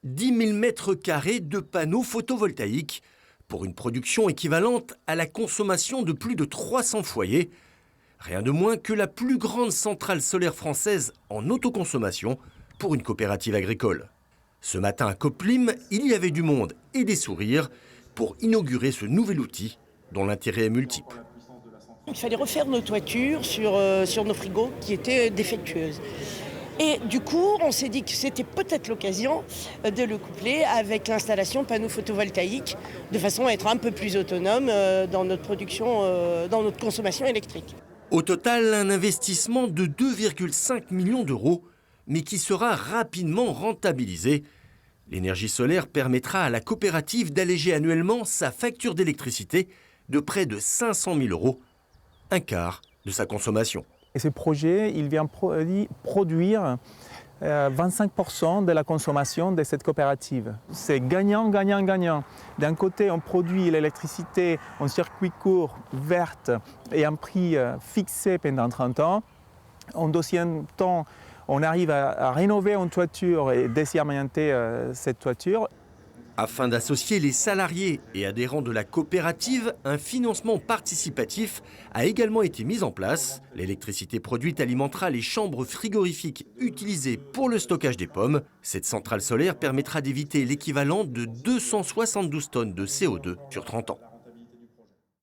10 000 mètres carrés de panneaux photovoltaïques pour une production équivalente à la consommation de plus de 300 foyers. Rien de moins que la plus grande centrale solaire française en autoconsommation pour une coopérative agricole. Ce matin à Coplim, il y avait du monde et des sourires pour inaugurer ce nouvel outil dont l'intérêt est multiple. Il fallait refaire nos toitures sur nos frigos qui étaient défectueuses. Et du coup, on s'est dit que c'était peut-être l'occasion de le coupler avec l'installation de panneaux photovoltaïques de façon à être un peu plus autonome dans notre production, dans notre consommation électrique. Au total, un investissement de 2,5 millions d'euros, mais qui sera rapidement rentabilisé. L'énergie solaire permettra à la coopérative d'alléger annuellement sa facture d'électricité de près de 500 000 euros, un quart de sa consommation. Et ce projet, il vient produire 25% de la consommation de cette coopérative. C'est gagnant, gagnant, gagnant. D'un côté, on produit l'électricité en circuit court, verte et à un prix fixé pendant 30 ans. En deuxième temps, on arrive à rénover une toiture et désorienter cette toiture. Afin d'associer les salariés et adhérents de la coopérative, un financement participatif a également été mis en place. L'électricité produite alimentera les chambres frigorifiques utilisées pour le stockage des pommes. Cette centrale solaire permettra d'éviter l'équivalent de 272 tonnes de CO2 sur 30 ans.